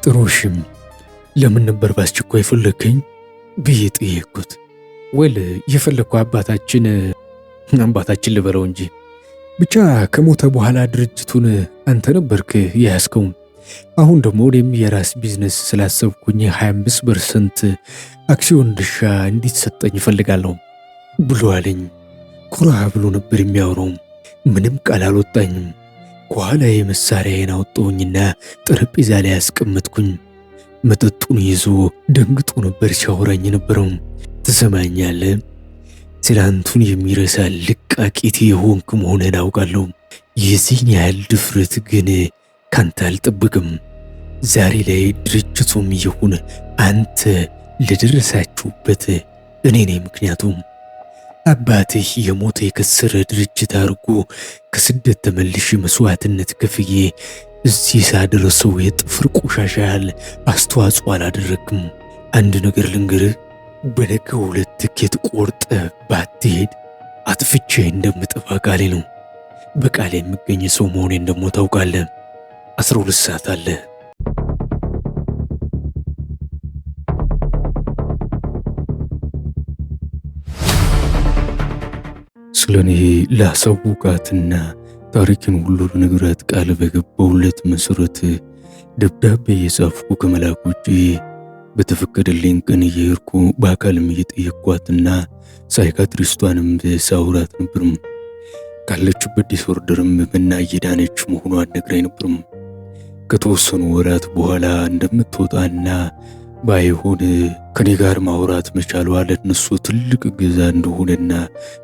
ጥሩሽም ለምን ነበር በአስቸኳይ ፈለከኝ ብዬ ጠየቅኩት። ወል የፈለግኩ አባታችን ልበለው እንጂ ብቻ ከሞተ በኋላ ድርጅቱን አንተ ነበርክ የያዝከው። አሁን ደግሞ እኔም የራስ ቢዝነስ ስላሰብኩኝ 25% አክሲዮን ድርሻ እንዲሰጠኝ እፈልጋለሁ ብሎ አለኝ። ኩራ ብሎ ነበር የሚያወራው። ምንም ቃል አልወጣኝም። ከኋላዬ መሳሪያዬን አወጣሁኝና ጠረጴዛ ላይ አስቀመጥኩኝ። መጠጡን ይዞ ደንግጦ ነበር ሲያወራኝ ነበረው። ትሰማኛለህ? ትላንቱን የሚረሳ ልቃቂት የሆንክ መሆንህን አውቃለሁ። የዚህን ያህል ድፍረት ግን ካንተ አልጠብቅም። ዛሬ ላይ ድርጅቱም ይሁን አንተ ለደረሳችሁበት እኔ ነኝ። ምክንያቱም አባትህ የሞተ የከሰረ ድርጅት አድርጎ ከስደት ተመልሼ መስዋዕትነት ከፍዬ እዚህ ሳደረሰው የጥፍር ቆሻሻ ያህል አስተዋጽኦ አላደረግም። አንድ ነገር ልንገርህ፣ በነገው ዕለት ትኬት ቆርጠ ባትሄድ አጥፍቼ እንደምጠፋ ቃሌ ነው። በቃሌ የምገኝ ሰው መሆኔን ደግሞ ታውቃለህ። 12 ሰዓት አለ። ስለኔ ላሳውቃትና ታሪክን ሁሉ ልነግራት ቃል በገባሁለት መሰረት ደብዳቤ የጻፍኩ ከመላክ ውጪ በተፈቀደልኝ ቀን እየሄድኩ በአካልም እየጠየቅኳትና ሳይካትሪስቷንም ሳውራት ነበርም። ካለችበት ዲስኦርደርም ምና እየዳነች መሆኗን ነግራኝ ነበርም። ከተወሰኑ ወራት በኋላ እንደምትወጣና ባይሆን ከኔ ጋር ማውራት መቻሏ ለነሱ ትልቅ እገዛ እንደሆነና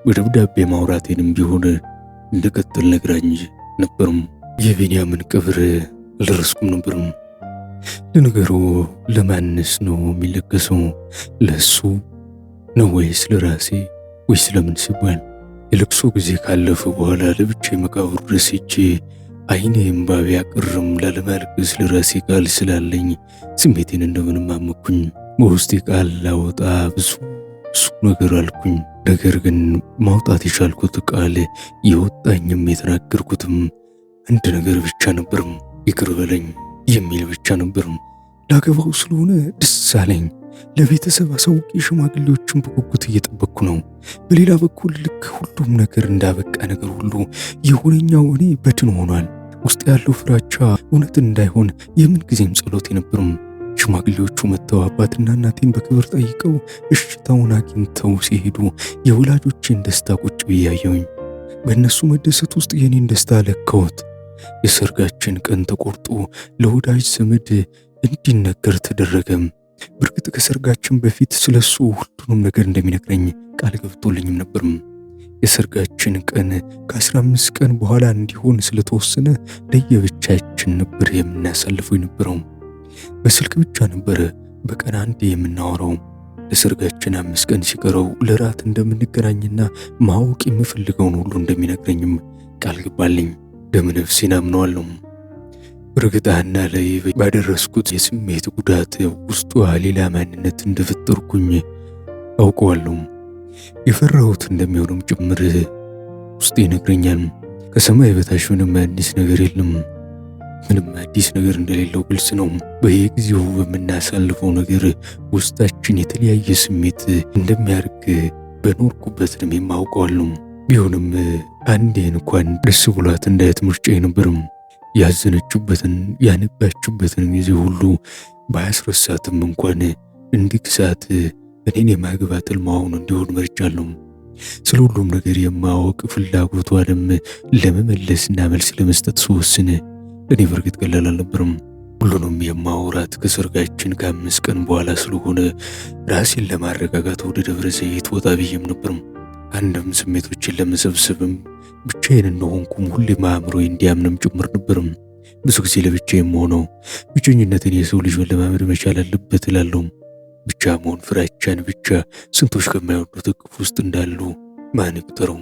በደብዳቤ ማውራቴንም ቢሆን እንደቀጥል ነግራኝ ነበርም። የቢንያምን ቀብር አልደረስኩም ነበርም። ለነገሩ ለማንስ ነው የሚለገሰው? ለሱ ነው ወይስ ለራሴ ወይስ ለምን ሲባል? የለቅሶ ጊዜ ካለፈ በኋላ ለብቻ መቃብሩ ድረስ ሄጄ አይኔ እምባቢ አቅርም ላለማልቀስ ለራሴ ቃል ስላለኝ ስሜቴን እንደምንም አመኩኝ። በውስጤ ቃል ላወጣ ብዙ ነገር አልኩኝ። ነገር ግን ማውጣት የቻልኩት ቃል የወጣኝም የተናገርኩትም አንድ ነገር ብቻ ነበርም፣ ይቅር በለኝ የሚል ብቻ ነበርም። ላገባው ስለሆነ ደስ አለኝ። ለቤተሰብ አሳውቄ ሽማግሌዎችን በጉጉት እየጠበቅኩ ነው። በሌላ በኩል ልክ ሁሉም ነገር እንዳበቃ ነገር ሁሉ የሆነኛው እኔ በድን ሆኗል። ውስጥ ያለው ፍራቻ እውነት እንዳይሆን የምን ጊዜም ጸሎት ነበርም። ሽማግሌዎቹ መጥተው አባትና እናቴን በክብር ጠይቀው እሽታውን አግኝተው ሲሄዱ የወላጆቼን ደስታ ቁጭ ብያየውኝ። በእነሱ መደሰት ውስጥ የኔን ደስታ ለካሁት። የሰርጋችን ቀን ተቆርጦ ለወዳጅ ዘመድ እንዲነገር ተደረገም። በእርግጥ ከሰርጋችን በፊት ስለሱ ሁሉንም ነገር እንደሚነግረኝ ቃል ገብቶልኝም ነበርም። የሰርጋችን ቀን ከ15 ቀን በኋላ እንዲሆን ስለተወሰነ ለየብቻችን ነበር የምናሳልፈው የነበረው። በስልክ ብቻ ነበረ በቀን አንዴ የምናወራው። ለሰርጋችን 5 ቀን ሲቀረው ለራት እንደምንገናኝና ማወቅ የምፈልገውን ሁሉ እንደሚነግረኝም ቃል ገባልኝ። ደመነፍሴን አምነዋለሁ። እርግጣና ላይ ባደረስኩት የስሜት ጉዳት ውስጧ ሌላ ማንነት እንደፈጠርኩኝ አውቀዋለሁ። የፈራሁት እንደሚሆንም ጭምር ውስጤ ይነግረኛል። ከሰማይ በታች ምንም አዲስ ነገር የለም። ምንም አዲስ ነገር እንደሌለው ግልጽ ነው። በየጊዜው በምናሳልፈው ነገር ውስጣችን የተለያየ ስሜት እንደሚያርግ በኖርኩበት ነው የማውቀዋለሁ። ቢሆንም አንዴ እንኳን ደስ ብሏት እንዳየት ምርጫ አይነበርም። ያዘነችበትን ያነባችበትን ጊዜ ሁሉ ባያስረሳትም እንኳን እንዲክሳት እኔን የማግባት ሕልሟን እንዲሆን መርጫለሁ። ስለ ሁሉም ነገር የማወቅ ፍላጎቷንም ለመመለስና መልስ ለመስጠት ስወስን እኔ በርግጥ ቀላል አልነበረም። ሁሉንም የማውራት ከሰርጋችን ከ5 ቀን በኋላ ስለሆነ ራሴን ለማረጋጋት ወደ ደብረ ዘይት ወጣ ብዬም ነበርም። አንድም ስሜቶችን ለመሰብሰብም ብቻዬን እንደሆንኩም ሁሌም አእምሮዬ እንዲያምንም ጭምር ነበርም። ብዙ ጊዜ ለብቻዬ የምሆነው ብቸኝነትን የሰው ልጅ መለማመድ መቻል አለበት እላለሁ። ብቻ መሆን ፍራቻን ብቻ ስንቶች ከማይወዱት እቅፍ ውስጥ እንዳሉ ማን ይቁጠረው?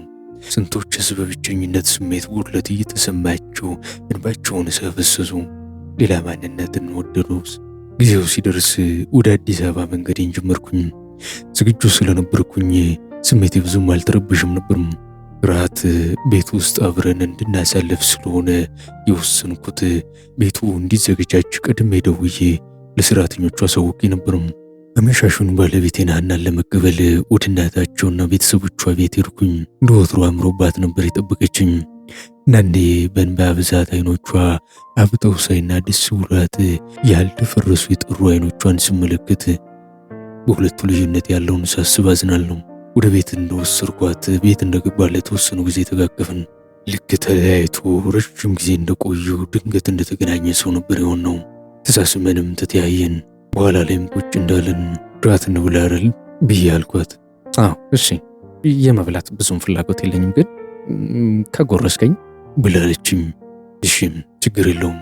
ስንቶችስ በብቸኝነት ስሜት ጉድለት እየተሰማቸው እንባቸውን ሲያፈስሱ ሌላ ማንነትን ወደዱ። ጊዜው ሲደርስ ወደ አዲስ አበባ መንገዴን ጀመርኩኝ። ዝግጁ ስለነበርኩኝ ስሜቴ ብዙም አልተረበሽም ነበርም። ራት ቤት ውስጥ አብረን እንድናሳልፍ ስለሆነ የወሰንኩት ቤቱ እንዲዘገጃጅ ቀድሜ ደውዬ ለሰራተኞቹ አሳውቄ ነበርም። አመሻሹን ባለቤቴን ሀናን ለመቀበል ወደ እናታቸውና ቤተሰቦቿ ቤት ሄድኩኝ። እንደ ወትሮ አምሮባት ነበር የጠበቀችኝ። አንዳንዴ በእንባ ብዛት አይኖቿ አብጠው ሳይና ደስ ብሏት ያልደፈረሱ የጠሩ አይኖቿን ስመለከት በሁለቱ ልዩነት ያለውን ሳስብ አዝናለሁ። ወደ ቤት እንደወሰድኳት ቤት እንደገባ ለተወሰኑ ጊዜ ተጋቀፍን። ልክ ተለያይቶ ረጅም ጊዜ እንደቆዩ ድንገት እንደተገናኘ ሰው ነበር የሆነው። ተሳስመንም ተተያየን። በኋላ ላይም ቁጭ እንዳለን ራት እንብላ አይደል ብዬ አልኳት። አዎ እሺ፣ የመብላት ብዙም ፍላጎት የለኝም ግን ከጎረስከኝ ብላለችኝ። እሺም ችግር የለውም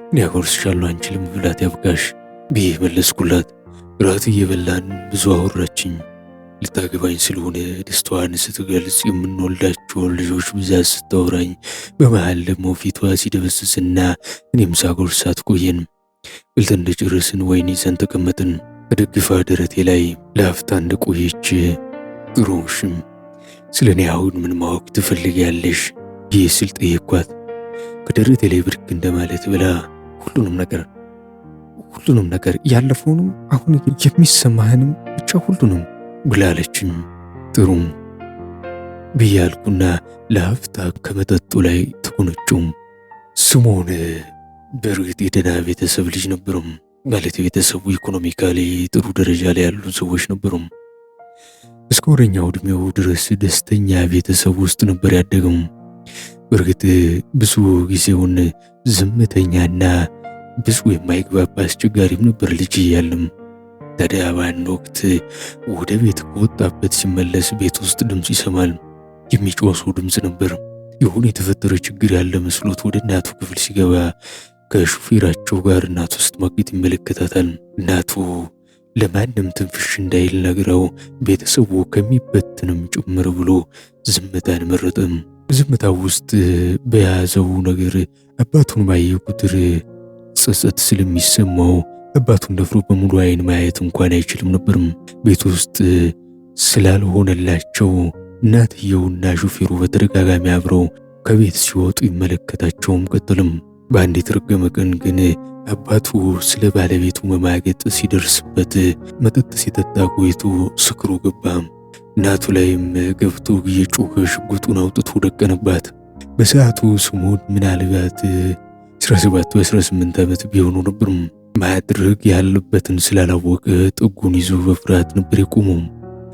እኔ አጎርስሻለሁ፣ አንቺ ለመብላት ያብቃሽ ብዬ መለስኩላት። ራት እየበላን ብዙ አወራችኝ። ልታገባኝ ስለሆነ ደስታዋን ስትገልጽ የምንወልዳቸውን ልጆች ብዛት ስታወራኝ፣ በመሃል ደግሞ ፊቷ ሲደበስስና እኔም ሳጎርሳት ቆየን። በልተን እንደጨረስን ወይን ይዘን ተቀመጥን። ተደግፋ ደረቴ ላይ ለአፍታ እንደቆየች ጥሩሽም ስለ እኔ አሁን ምን ማወቅ ትፈልጊያለሽ ብዬ ስል ጠየኳት። ከደረቴ ላይ ብድግ እንደማለት ብላ ሁሉንም ነገር ያለፈውንም አሁን የሚሰማህንም ብቻ ሁሉንም ብላለችኝ። ጥሩም ብዬ አልኩና ለአፍታ ከመጠጡ ላይ ተጎነጨው። ስምዖን በእርግጥ የደህና ቤተሰብ ልጅ ነበሩም። ማለት ቤተሰቡ ኢኮኖሚካሊ ጥሩ ደረጃ ላይ ያሉ ሰዎች ነበሩም። እስከ ወረኛው ዕድሜው ድረስ ደስተኛ ቤተሰብ ውስጥ ነበር ያደገው። በእርግጥ ብዙ ጊዜውን ዝምተኛና ብዙ የማይግባባ አስቸጋሪም ነበር ልጅ እያለም። ታዲያ በአንድ ወቅት ወደ ቤት ከወጣበት ሲመለስ ቤት ውስጥ ድምፅ ይሰማል። የሚጮህ ሰው ድምፅ ነበር። የሆነ የተፈጠረ ችግር ያለ መስሎት ወደ እናቱ ክፍል ሲገባ ከሹፌራቸው ጋር እናቱ ስትማግጥ ይመለከታታል። እናቱ ለማንም ትንፍሽ እንዳይል ነግረው ቤተሰቡ ከሚበትንም ጭምር ብሎ ዝምታን መረጠም። ዝምታው ውስጥ በያዘው ነገር አባቱን ባየ ቁጥር ጸጸት ስለሚሰማው አባቱን ደፍሮ በሙሉ አይን ማየት እንኳን አይችልም ነበርም። ቤት ውስጥ ስላልሆነላቸው እናትየውና ሹፌሩ በተደጋጋሚ አብረው ከቤት ሲወጡ ይመለከታቸውም ቀጥልም። በአንድ የተረገመ ቀን ግን አባቱ ስለ ባለቤቱ መማገጥ ሲደርስበት መጠጥ ሲጠጣ ቆይቶ ስክሮ ገባ። እናቱ ላይም ገብቶ እየጮኸ ሽጉጡን አውጥቶ ደቀነባት። በሰዓቱ ስምዖን ምናልባት 17 ወይ 18 ዓመት ቢሆኑ ነበር። ማድረግ ያለበትን ስላላወቀ ጥጉን ይዞ በፍርሃት ነበር የቆመው።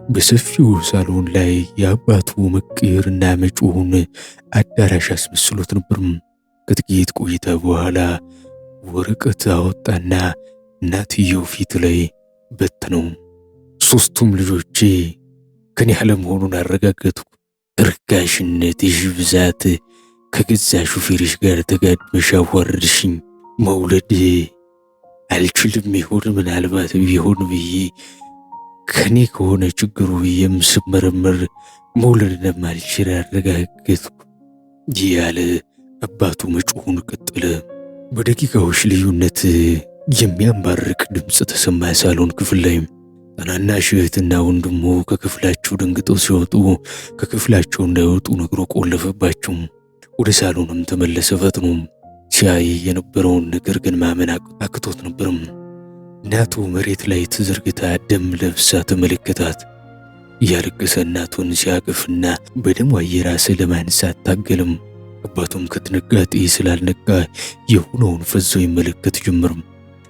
በሰፊው ሳሎን ላይ የአባቱ መቀየርና መጮሁን አዳራሽ አስመስሎት ነበር። ከጥቂት ቆይታ በኋላ ወረቀት አወጣና እናትየው ፊት ላይ በተነው። ሶስቱም ልጆቼ ከኔ አለመሆኑን አረጋገጥኩ። እርጋሽነትሽ ብዛት ከገዛ ሹፌርሽ ጋር ተጋድመሽ አዋረድሽኝ። መውለድ አልችልም ይሆን ምናልባት ቢሆን ብዬ ከኔ ከሆነ ችግሩ ብዬም ስመረመር መውለድ እንደማልችል አረጋገጥኩ ያለ አባቱ መጮሁን ቀጠለ። በደቂቃዎች ልዩነት የሚያንባርቅ ድምፅ ተሰማ። ሳሎን ክፍል ላይ ታናናሽ እህትና ወንድሙ ከክፍላቸው ደንግጠው ሲወጡ ከክፍላቸው እንዳይወጡ ነግሮ ቆለፈባቸው። ወደ ሳሎንም ተመለሰ። ፈጥኖ ሲያይ የነበረውን ነገር ግን ማመን አቅቶት ነበርም። እናቱ መሬት ላይ ተዘርግታ ደም ለብሳ ተመለከታት። እያለቀሰ እናቱን ሲያቅፍና በደሟ እየራሰ ለማንሳት ታገልም። አባቱም ከድንጋጤ ስላልነቃ የሆነውን ፈዞ ይመለከት ጀመርም።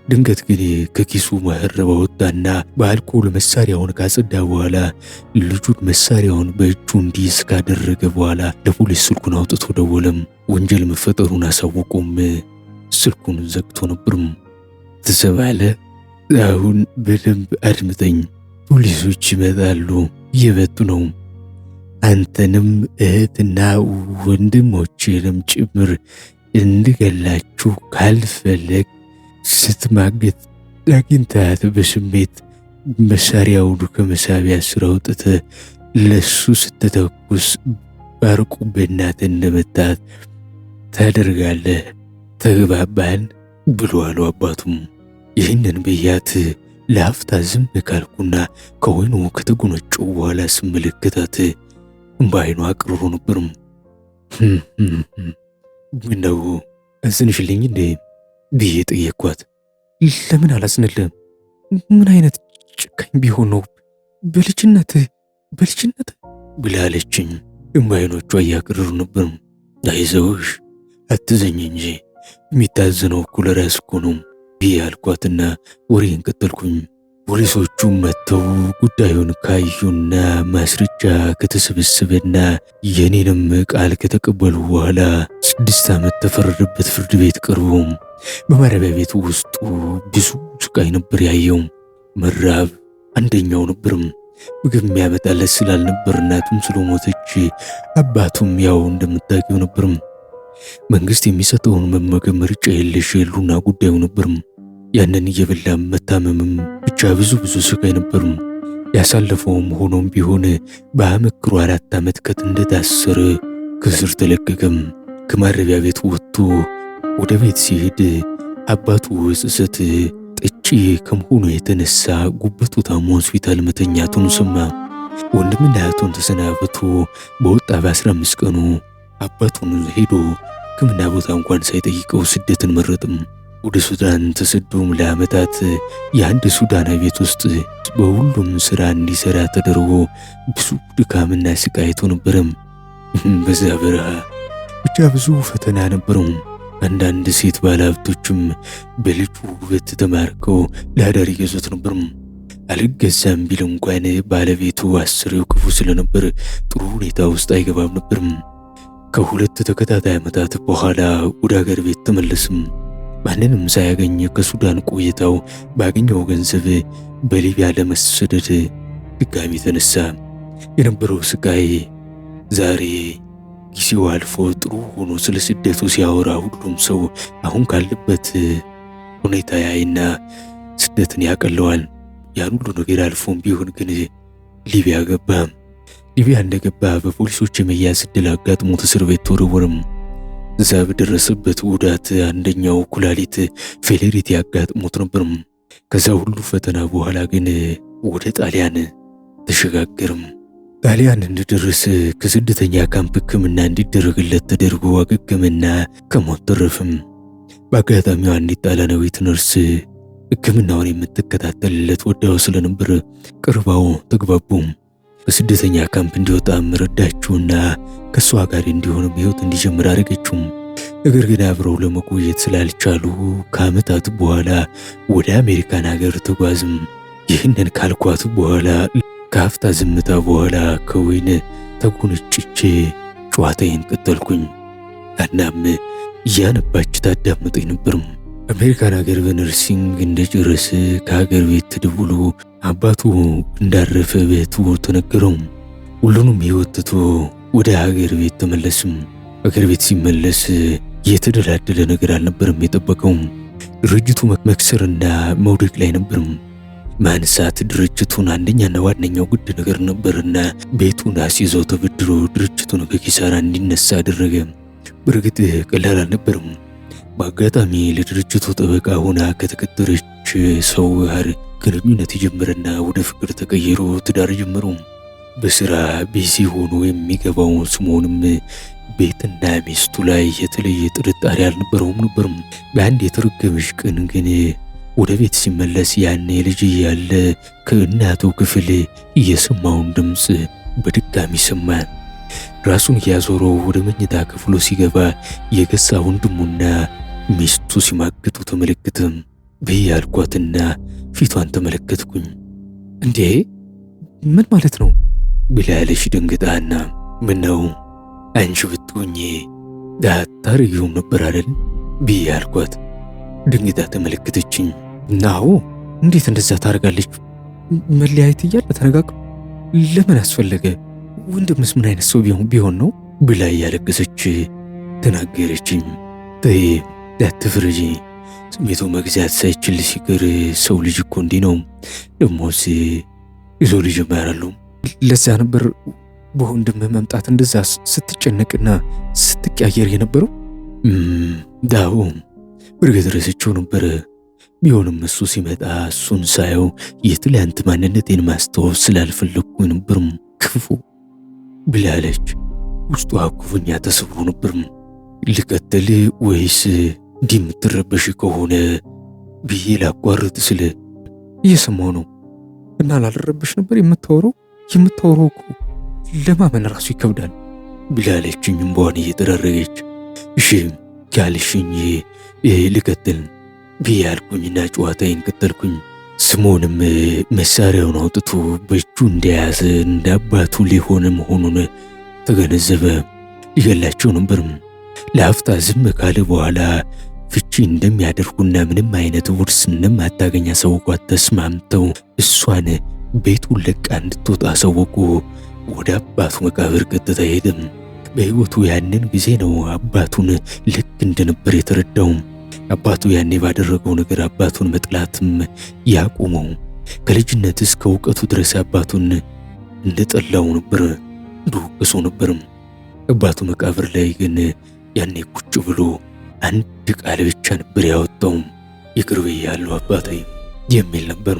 ድንገት ግን ከኪሱ መሀረብ አወጣና በአልኮል መሳሪያውን ካጸዳ በኋላ ልጁን መሳሪያውን በእጁ እንዲይዝ ካደረገ በኋላ ለፖሊስ ስልኩን አውጥቶ ደወለም። ወንጀል መፈጠሩን አሳውቆም ስልኩን ዘግቶ ነበርም። ትሰማለህ? አሁን በደንብ አድምጠኝ። ፖሊሶች ይመጣሉ፣ እየመጡ ነው። አንተንም እህትና ወንድሞችንም ጭምር እንድገላችሁ ካልፈለግ ስትማገጥ አግኝታት በስሜት መሳሪያውን ከመሳቢያ ስር አውጥተህ ለሱ ስትተኩስ ባርቁ በእናትህ እንደመታት ታደርጋለህ። ተግባባን ብሎ አሉ አባቱም። ይህንን ብያት ለአፍታ ዝም ካልኩና ከወይኑ ከተጎነጨው በኋላ ስመለከታት በዓይኗ አቅርሮ ነበርም። ምነው አዘንሽልኝ እንዴ ብዬ ጠየኳት። ለምን አላዝንልህም? ምን አይነት ጭካኝ ቢሆን ነው በልጅነት ብላለችኝ። አይኖቿ እያቀረሩ ነበር። አይዞሽ አትዘኝ እንጂ የሚታዘነው እኮ ለራስ እኮ ነው ብዬ አልኳትና ወሬን ቀጠልኩኝ። ፖሊሶቹም መጥተው ጉዳዩን ካዩና ማስረጃ ከተሰበሰበና የኔንም ቃል ከተቀበሉ በኋላ 6 ዓመት ተፈረደበት ፍርድ ቤት ቀርቦ በማረቢያ ቤት ውስጡ ብዙ ስቃይ ነበር ያየው። መራብ አንደኛው ነበርም። ምግብ የሚያመጣለት ስላልነበር እናቱም ስለሞተች አባቱም ያው እንደምታውቂው ነበርም። መንግስት የሚሰጠውን መመገብ ምርጫ የለሽ የሉና ጉዳዩ ነበርም። ያንን እየበላም መታመምም ብቻ ብዙ ስቃይ ነበርም ያሳለፈውም። ሆኖም ቢሆን በአመክሮ 4 ዓመት እንደታሰረ ከስር ተለቀቀም። ከማረቢያ ቤት ወጥቶ ወደ ቤት ሲሄድ አባቱ ጸጸት ጠጪ ከመሆኑ የተነሳ ጉበቱ ታሞ ሆስፒታል መተኛቱን ሰማ። ወንድምና እህቱን ተሰናብቶ በወጣ በ15 ቀኑ አባቱን ሄዶ ሕክምና ቦታ እንኳን ሳይጠይቀው ስደትን መረጥም። ወደ ሱዳን ተሰዶም ለዓመታት የአንድ ሱዳናዊ ቤት ውስጥ በሁሉም ስራ እንዲሰራ ተደርጎ ብዙ ድካምና ስቃይቶ ነበረም። በዛ በረሃ ብቻ ብዙ ፈተና ነበረው። አንዳንድ ሴት ባለሀብቶችም በልጁ ውበት ተማርከው ለአዳር ይገዙት ነበርም። አልገዛም ቢል እንኳን ባለቤቱ አስሬው ክፉ ስለነበር ጥሩ ሁኔታ ውስጥ አይገባም ነበርም። ከ2 ተከታታይ ዓመታት በኋላ ወደ ሀገር ቤት ተመለስም። ማንንም ሳያገኝ ከሱዳን ቆይታው ባገኘው ገንዘብ በሊቢያ ለመሰደድ ድጋሚ ተነሳ። የነበረው ስቃይ ዛሬ ጊዜው አልፎ ጥሩ ሆኖ ስለ ስደቱ ሲያወራ ሁሉም ሰው አሁን ካለበት ሁኔታ ያይና ስደትን ያቀለዋል። ያን ሁሉ ነገር አልፎም ቢሆን ግን ሊቢያ ገባ። ሊቢያ እንደገባ በፖሊሶች የመያዝ ዕድል አጋጥሞት እስር ቤት ተወረወረም። እዛ በደረሰበት ጉዳት አንደኛው ኩላሊት ፌሌሪቲ ያጋጥሞት ነበርም። ከዛ ሁሉ ፈተና በኋላ ግን ወደ ጣሊያን ተሸጋገርም። ጣሊያን እንደደረሰ ከስደተኛ ካምፕ ሕክምና እንዲደረግለት ተደርጎ አገገመና ከሞት ተረፈም። በአጋጣሚው አንዲት ጣሊያናዊት ነርስ ሕክምናውን የምትከታተልለት ወዳው ስለነበር ቅርባው ተግባቡ። በስደተኛ ካምፕ እንዲወጣም ረዳችውና ከሷ ጋር እንዲሆንም ሕይወት እንዲጀምር አደረገችው። ነገር ግን አብረው ለመቆየት ስላልቻሉ ከዓመታት በኋላ ወደ አሜሪካን ሀገር ተጓዝም። ይህንን ካልኳት በኋላ ከአፍታ ዝምታ በኋላ ከወይን ተጎነጭቼ ጨዋታዬን ቀጠልኩኝ። እናም እያነባች ታዳምጠኝ ነበርም። አሜሪካን ሀገር በነርሲንግ እንደጨረሰ ከሀገር ቤት ተደውሎ አባቱ እንዳረፈ ቤቱ ተነገረው። ሁሉንም ሕይወት ትቶ ወደ ሀገር ቤት ተመለስም። ሀገር ቤት ሲመለስ የተደላደለ ነገር አልነበረም የጠበቀው። ድርጅቱ መክሰርና መውደቅ ላይ ነበርም። ማንሳት ድርጅቱን አንደኛና ዋነኛው ጉድ ነገር ነበርና ቤቱን አስይዘው ተበድሮ ድርጅቱን ከኪሳራ እንዲነሳ አደረገ። በእርግጥ ቀላል አልነበረም። በአጋጣሚ ለድርጅቱ ጠበቃ ሆና ከተቀጠረች ሰው ጋር ግንኙነት የጀመረና ወደ ፍቅር ተቀይሮ ትዳር ጀመሩ። በስራ ቢዚ ሆኖ የሚገባው ስምዖንም ቤትና ሚስቱ ላይ የተለየ ጥርጣሬ አልነበረውም ነበርም። በአንድ የተረገመች ቀን ግን ወደ ቤት ሲመለስ ያኔ ልጅ ያለ ከእናቱ ክፍል የሰማውን ድምፅ በድጋሚ ሰማ። ራሱን እያዞረው ወደ መኝታ ክፍሉ ሲገባ የገዛ ወንድሙና ሚስቱ ሲማግጡ ተመለከተ። በያልኳትና ፊቷን ተመለከትኩኝ። እንዴ ምን ማለት ነው ብላለች ደንግጣና፣ ምነው አንቺ ብትሆኚ ታረጊውም ነበር አይደል ብያልኳት። ደንግጣ ተመለከተችኝ። ናው እንዴት እንደዛ ታደርጋለች? መለያየት እያለ ተነጋግሮ ለምን አስፈለገ? ወንድምስ ምን አይነት ሰው ቢሆን ነው ብላ እያለቀሰች ተናገረችኝ። ተይ አትፍረጂ፣ ስሜቱ መግዛት ሳይችል ሲቀር ሰው ልጅ እኮ እንዲህ ነው። ደሞስ የሰው ልጅ ማራሉ። ለዛ ነበር በወንድም መምጣት እንደዛ ስትጨነቅና ስትቀያየር የነበረው። ዳው በርግጥ ረስቼው ነበር። ቢሆንም እሱ ሲመጣ እሱን ሳየው የትላንት ማንነቴን ማስታወስ ስላልፈለግኩ ነበር። ክፉ ብላለች። ውስጧ ክፉኛ ተሰብሮ ነበር። ልቀጥል ወይስ እንዲህ የምትረበሽ ከሆነ ብዬ ላቋርጥ ስል እየሰማሁ ነው እና ላልረብሽ ነበር የምታወራው እኮ ለማመን ራሱ ይከብዳል ብላለችኝ እምባዋን እየጠራረገች። እሺ ካልሽኝ ልቀጥል ብዬ አልኩኝና ጨዋታዬን ቀጠልኩኝ። ስምዖንም መሳሪያውን አውጥቶ በእጁ እንደያዘ እንደ አባቱ ሊሆን መሆኑን ተገነዘበ። ሊገላቸው ነበርም። ለአፍታ ዝም ካለ በኋላ ፍቺ እንደሚያደርጉና ምንም አይነት ውርስ እንደማታገኝ አሳውቋት ተስማምተው እሷን ቤቱን ለቃ እንድትወጣ አሳወቁ። ወደ አባቱ መቃብር ቀጥታ ሄደም። በሕይወቱ ያንን ጊዜ ነው አባቱን ልክ እንደነበር የተረዳው። አባቱ ያኔ ባደረገው ነገር አባቱን መጥላትም ያቆመው ከልጅነት እስከ እውቀቱ ድረስ አባቱን እንደጠላው ነበር፣ እንደወቀሰው ነበርም። አባቱ መቃብር ላይ ግን ያኔ ቁጭ ብሎ አንድ ቃል ብቻ ነበር ያወጣው፣ ይቅር ብያለሁ አባቴ የሚል ነበር።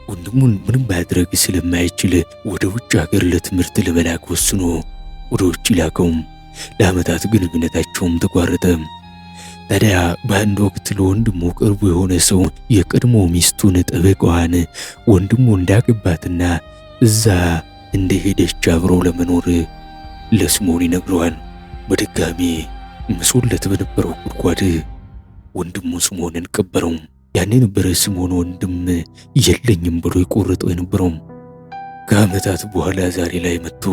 ወንድሙን ምንም ማድረግ ስለማይችል ወደ ውጭ ሀገር ለትምህርት ለመላክ ወስኖ ወደ ውጭ ላከው። ለዓመታት ግንኙነታቸውም ተቋረጠ። ታዲያ በአንድ ወቅት ለወንድሙ ቅርቡ የሆነ ሰው የቀድሞ ሚስቱን ጠበቃዋን ወንድሙ እንዳገባትና እዛ እንደሄደች አብረው ለመኖር ለስምዖን ይነግረዋል። በድጋሚ ምሶለት በነበረው ጉድጓድ ወንድሙ ስምዖንን ቀበረው። ያኔ ነበረ ስምዖን ወንድም የለኝም ብሎ የቆረጠው የነበረው። ከዓመታት በኋላ ዛሬ ላይ መጥቶ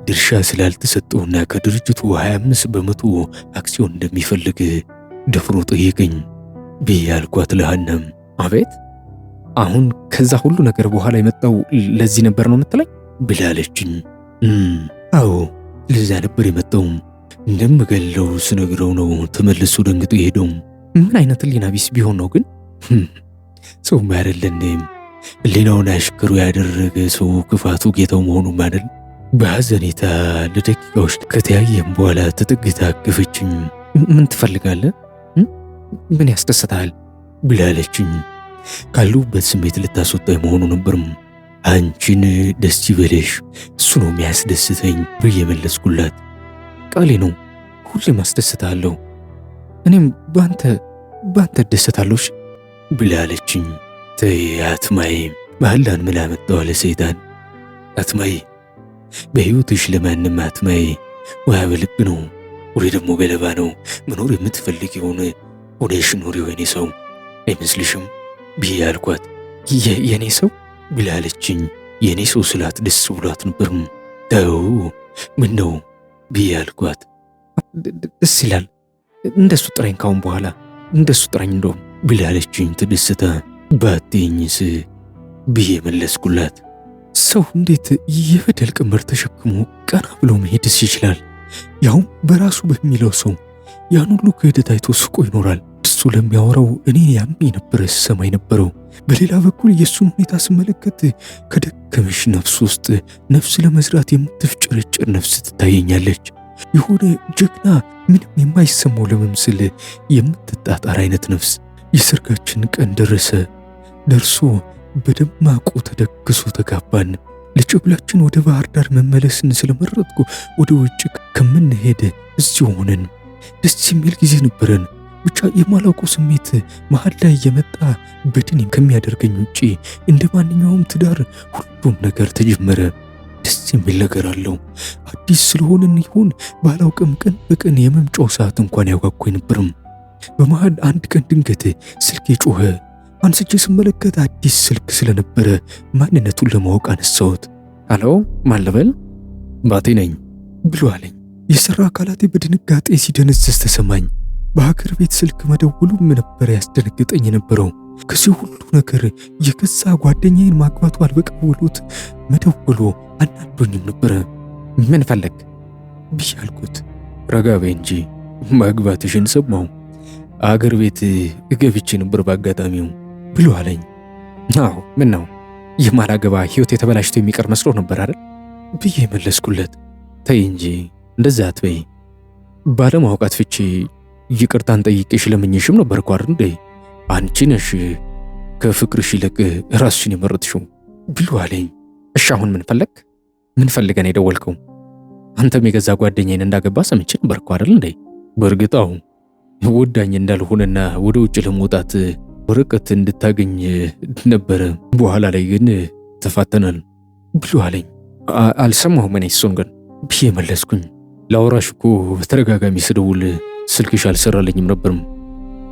ድርሻ ስላልተሰጠውና ከድርጅቱ 25 በመቶ አክሲዮን እንደሚፈልግ ደፍሮ ጠየቀኝ ብዬ አልኳት ለሃናም። አቤት አሁን ከዛ ሁሉ ነገር በኋላ የመጣው ለዚህ ነበር ነው የምትለኝ ብላለችኝ። አዎ ለዛ ነበር የመጣው። እንደምገለው ስነግረው ነው ተመልሶ ደንግጦ የሄደው። ምን አይነት ሕሊና ቢስ ቢሆን ነው ግን? ሰው አይደለንም። ሕሊናውን አሽከሩ ያደረገ ሰው ክፋቱ ጌታው መሆኑ ማለት። በሐዘኔታ ለደቂቃዎች ከተያየም በኋላ ተጠግታ አቀፈችኝ። ምን ትፈልጋለህ? ምን ያስደስታል? ብላለችኝ። ካሉበት ስሜት ልታስወጣኝ መሆኑ ነበርም። አንቺን ደስ ይበለሽ፣ እሱ ነው የሚያስደስተኝ ብዬ መለስኩላት። ቃሌ ነው፣ ሁሌም አስደስታለሁ። እኔም ባንተ እደሰታለሁ ብላለችኝ። ተይ አትማይ፣ መሐላን ምን አመጣው አለ ሰይጣን። አትማይ፣ በሕይወትሽ ለማንም አትማይ። ውሃ በልብ ነው፣ ወሬ ደግሞ ገለባ ነው። መኖር የምትፈልጊውን ሆነሽ ኑሪ የኔ ሰው አይመስልሽም ብዬ አልኳት። የኔ ሰው ብላለችኝ። የኔ ሰው ስላት ደስ ብሏት ነበርም። ተው ምን ነው ብዬ አልኳት። ደስ ይላል፣ እንደሱ ጥራኝ፣ ካሁን በኋላ እንደሱ ጥራኝ እንደውም ብላለችኝ ተደስታ። ባትኝስ ብዬ መለስኩላት። ሰው እንዴት የበደል ቀንበር ተሸክሞ ቀና ብሎ መሄድስ ይችላል? ያውም በራሱ በሚለው ሰው ያን ሁሉ ክህደት አይቶ ስቆ ይኖራል። እሱ ለሚያወራው እኔ ያሜ ነበረ ስሰማኝ ነበረው። በሌላ በኩል የእሱን ሁኔታ ስመለከት ከደከመሽ ነፍስ ውስጥ ነፍስ ለመዝራት የምትፍጨረጨር ነፍስ ትታየኛለች። የሆነ ጀግና ምንም የማይሰማው ለመምሰል የምትጣጣር አይነት ነፍስ። የሰርጋችን ቀን ደርሶ በደማቁ ተደግሶ ተጋባን። ለጨጉላችን ወደ ባህር ዳር መመለስን ስለመረጥኩ ወደ ውጭ ከምንሄድ እዚሁ ሆነን ደስ የሚል ጊዜ ነበረን። ብቻ የማላውቀው ስሜት መሀል ላይ የመጣ በድን ከሚያደርገኝ ውጪ እንደ ማንኛውም ትዳር ሁሉም ነገር ተጀመረ። ደስ የሚል ነገር አለው። አዲስ ስለሆነን ይሁን ባላውቅም ቀን በቀን የመምጫው ሰዓት እንኳን ያጓጓኝ ነበርም። በመሃል አንድ ቀን ድንገት ስልክ ጮኸ። አንስቼ ስመለከት አዲስ ስልክ ስለነበረ ማንነቱን ለማወቅ አነሳሁት። አሎ ማን ልበል? ባቴ ነኝ ብሎ አለኝ። የሰራ አካላቴ በድንጋጤ ሲደነዘዝ ተሰማኝ። በሀገር ቤት ስልክ መደወሉም ነበር ያስደነገጠኝ የነበረው። ከዚህ ሁሉ ነገር የገዛ ጓደኛዬን ማግባቱ አልበቃ ብሎት መደወሉ አናዶኝም ነበረ። ምን ፈለግ ብዬ አልኩት። ረጋ በይ እንጂ ማግባትሽን ሰማሁ። አገር ቤት ገብቼ ነበር በአጋጣሚው ብሎ አለኝ። አዎ ምን ነው የማላገባ ህይወት የተበላሽቶ የሚቀር መስሎ ነበር አይደል ብዬ መለስኩለት። ተይ እንጂ እንደዛ አትበይ። ባለማውቃት ፍቺ ይቅርታን ጠይቄሽ ለምኜሽም ነበር እኮ አይደል እንዴ? አንቺ ነሽ ከፍቅርሽ ይልቅ ራስሽን የመረጥሽው ብሎ አለኝ። እሺ አሁን ምን ፈለግ? ምን ፈልገን የደወልከው? አንተም የገዛ ጓደኛዬን እንዳገባ ሰምቼ ነበር እኮ አይደል እንዴ? በእርግጥ አዎ ወዳኝ እንዳልሆነና ወደ ውጭ ለመውጣት ወረቀት እንድታገኝ ነበረ። በኋላ ላይ ግን ተፋተናል ብሎ አለኝ። አልሰማሁም እኔ እሱን ግን ብዬ መለስኩኝ። ላወራሽ እኮ በተደጋጋሚ ስደውል ስልክሽ አልሰራለኝም ነበርም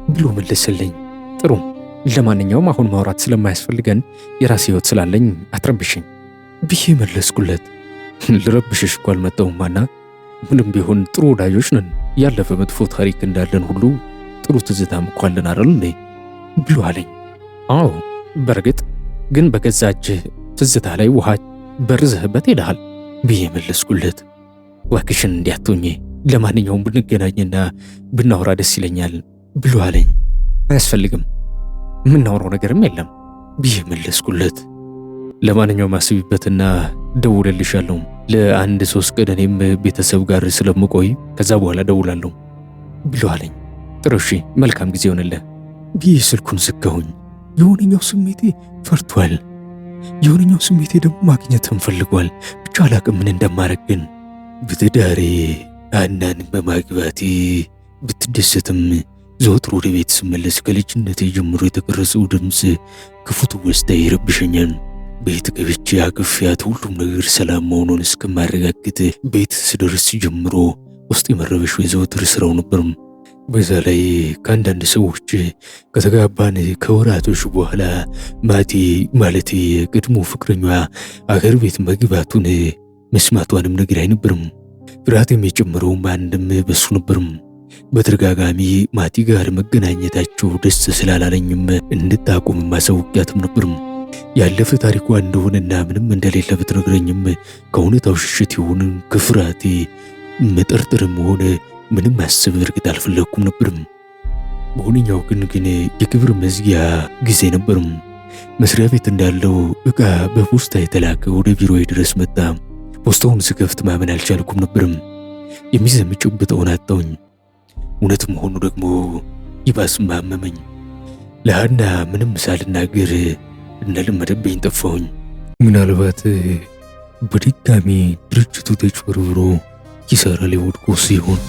ብሎ መለሰልኝ። ጥሩ፣ ለማንኛውም አሁን ማውራት ስለማያስፈልገን የራሴ ህይወት ስላለኝ አትረብሽኝ ብዬ መለስኩለት። ልረብሽሽ እኮ አልመጣሁም ማና፣ ምንም ቢሆን ጥሩ ወዳጆች ነን። ያለፈ መጥፎ ታሪክ እንዳለን ሁሉ ጥሩ ትዝታም እኮ አለን አይደል እንዴ ብሎ አለኝ። አዎ በእርግጥ ግን በገዛ እጅህ ትዝታ ላይ ውሃ በርዘህበት ሄደሃል ብዬ መለስኩለት። እባክሽን እንዲያትሆኚ፣ ለማንኛውም ብንገናኝና ብናወራ ደስ ይለኛል ብሎ አለኝ። አያስፈልግም፣ የምናወራው ነገርም የለም ብዬ መለስኩለት። ለማንኛውም አስቢበትና ደውልልሻለሁ። ለአንድ 3 ቀን እኔም ቤተሰብ ጋር ስለምቆይ ከዛ በኋላ ደውላለሁ ብሎ አለኝ። ጥሩ እሺ፣ መልካም ጊዜ ይሆንልህ ብዬ ስልኩን ዘጋሁኝ። የሆነኛው ስሜቴ ፈርቷል፣ የሆነኛው ስሜቴ ደግሞ ማግኘትን ፈልጓል። ብቻ አላቅም ምን እንደማረግ። ግን በትዳሬ ሀናን በማግባቴ ብትደሰትም ዘወትር ወደ ቤት ስመለስ ከልጅነቴ ጀምሮ የተቀረጸው ድምፅ ክፉ ትውስታ ይረብሸኛል። ቤት ገብቼ አቅፌያት ሁሉም ነገር ሰላም መሆኑን እስከማረጋግጥ ቤት ስደርስ ጀምሮ ውስጥ የመረበሹ የዘወትር ስራው ነበር። በዛ ላይ ከአንዳንድ ሰዎች ከተጋባን ከወራቶች በኋላ ማቴ ማለት የቅድሞ ፍቅረኛዋ አገር ቤት መግባቱን መስማቷንም ነገር አይነበርም። ፍርሃትም የጨመረውም አንድም በሱ ነበርም። በተደጋጋሚ ማቲ ጋር መገናኘታቸው ደስ ስላላለኝም እንድታቆም ማሳወቂያትም ነበርም። ያለፈ ታሪኳ እንደሆነና ምንም እንደሌለ ብትነግረኝም ከእውነታው ሽሽት ይሁን ከፍርሃቴ መጠርጠርም ሆነ ምንም ማሰብ እርግጥ አልፈለኩም ነበርም። በሆነኛው ግን የክብር መዝጊያ ጊዜ ነበርም። መስሪያ ቤት እንዳለው ዕቃ በፖስታ የተላከ ወደ ቢሮዬ ድረስ መጣ። ፖስታውን ስከፍት ማመን አልቻልኩም ነበርም። የሚዘምጭብጠውን አጣሁኝ። እውነት መሆኑ ደግሞ ይባስም አመመኝ። ለሃና ምንም ሳልናገር እንደለመደብኝ ጠፋሁኝ። ምናልባት በድጋሚ ድርጅቱ ተጭበርብሮ ኪሳራ ላይ ወድቆ ሲሆን